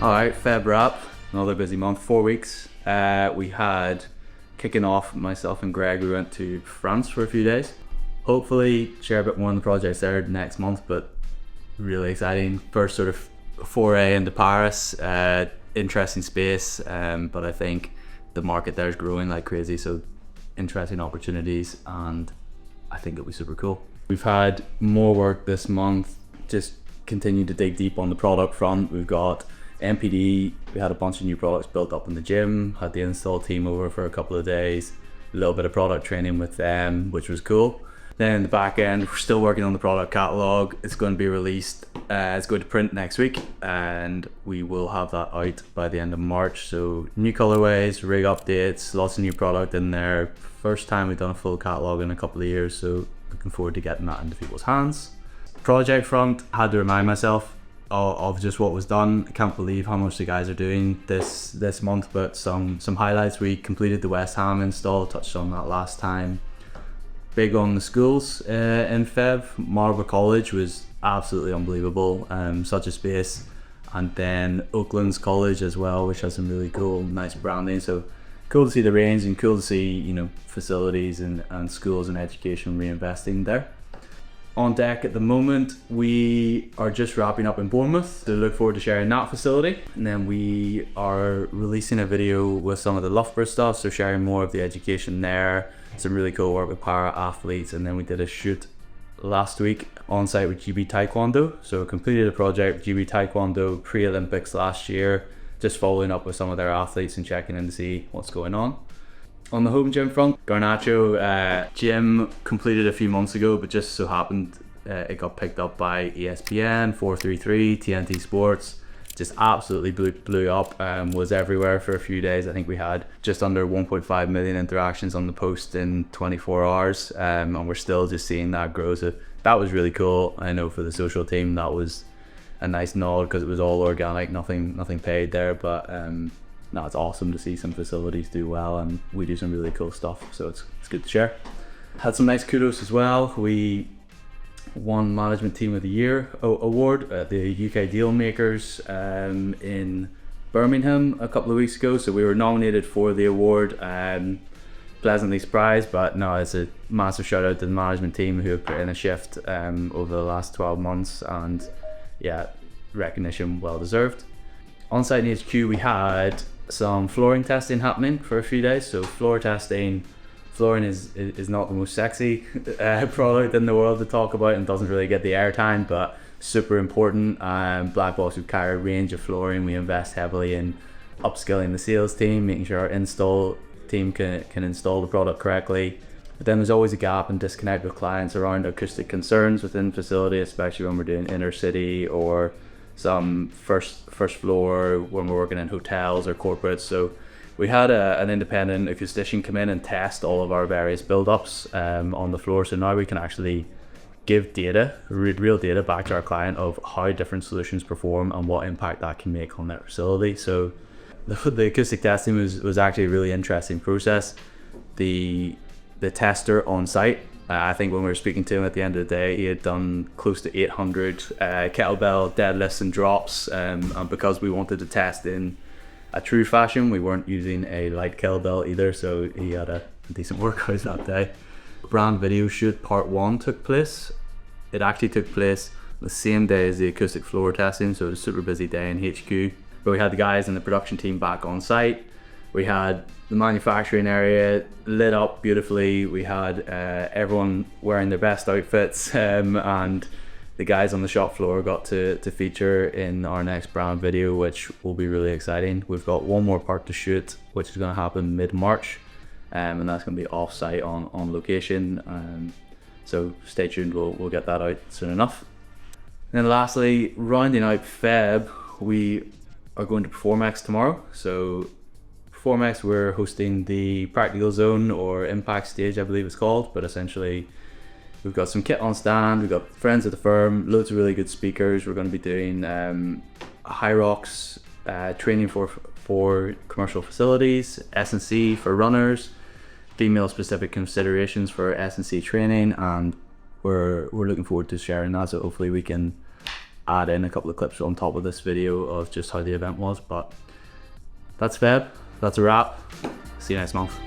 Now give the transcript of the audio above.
Alright, Feb wrap, another busy month, 4 weeks. We had, kicking off, myself and Greg, we went to France for a few days. Hopefully share a bit more on the projects there next month, but really exciting. First sort of foray into Paris, interesting space, but I think the market there is growing like crazy, so interesting opportunities, and I think it'll be super cool. We've had more work this month, just continue to dig deep on the product front. We've got MPD, we had a bunch of new products built up in the gym, had the install team over for a couple of days, a little bit of product training with them, which was cool. Then in the back end, we're still working on the product catalog. It's going to be released, it's going to print next week, and we will have that out by the end of March. So new colorways, rig updates, lots of new product in there. First time we've done a full catalog in a couple of years, so looking forward to getting that into people's hands. Project front, had to remind myself of just what was done. I can't believe how much the guys are doing this month, but some highlights. We completed the West Ham install, touched on that last time. Big on the schools in Feb. Marlborough College was absolutely unbelievable, such a space. And then Oakland's College as well, which has some really cool, nice branding. So cool to see the range and cool to see, you know, facilities and schools and education reinvesting there. On deck at the moment, we are just wrapping up in Bournemouth, so look forward to sharing that facility. And then we are releasing a video with some of the Loughborough stuff, so sharing more of the education there, some really cool work with para athletes. And then we did a shoot last week on site with GB Taekwondo. So completed a project with GB Taekwondo pre-Olympics last year, just following up with some of their athletes and checking in to see what's going on. On the home gym front, Garnacho gym completed a few months ago, but just so happened it got picked up by ESPN, 433, TNT Sports. Just absolutely blew up, was everywhere for a few days. I think we had just under 1.5 million interactions on the post in 24 hours, and we're still just seeing that grow. So that was really cool. I know for the social team that was a nice nod because it was all organic, nothing paid there, but no, it's awesome to see some facilities do well, and we do some really cool stuff, so it's good to share. Had some nice kudos as well. We won Management Team of the Year award at the UK Deal Makers in Birmingham a couple of weeks ago, so we were nominated for the award. Pleasantly surprised, but no, it's a massive shout out to the management team who have put in a shift over the last 12 months, and yeah, recognition well deserved. On site in HQ, we had some flooring testing happening for a few days. So flooring is not the most sexy product in the world to talk about and doesn't really get the airtime, but super important. BLKBOX, we carry a range of flooring. We invest heavily in upskilling the sales team, making sure our install team can install the product correctly. But then there's always a gap and disconnect with clients around acoustic concerns within facility, especially when we're doing inner city or some first floor when we're working in hotels or corporates. So we had an independent acoustician come in and test all of our various build-ups on the floor. So now we can actually give data, real data back to our client of how different solutions perform and what impact that can make on their facility. So the acoustic testing was actually a really interesting process. The tester on site, I think when we were speaking to him at the end of the day, he had done close to 800 kettlebell deadlifts and drops, and because we wanted to test in a true fashion, we weren't using a light kettlebell either, so he had a decent workout that day. Brand video shoot part 1 took place. It actually took place the same day as the acoustic floor testing, so it was a super busy day in HQ. But we had the guys and the production team back on site. We had the manufacturing area lit up beautifully. We had everyone wearing their best outfits, and the guys on the shop floor got to feature in our next brand video, which will be really exciting. We've got one more part to shoot, which is going to happen mid-March, and that's going to be off-site on location. So stay tuned, we'll get that out soon enough. And then lastly, rounding out Feb, we are going to Performex tomorrow. So Performex, we're hosting the Practical Zone, or Impact Stage I believe it's called, but essentially we've got some kit on stand, we've got friends at the firm, loads of really good speakers. We're going to be doing high rocks training for commercial facilities, S&C for runners, female specific considerations for S&C training, and we're looking forward to sharing that. So hopefully we can add in a couple of clips on top of this video of just how the event was. But that's Feb, that's a wrap. See you next month.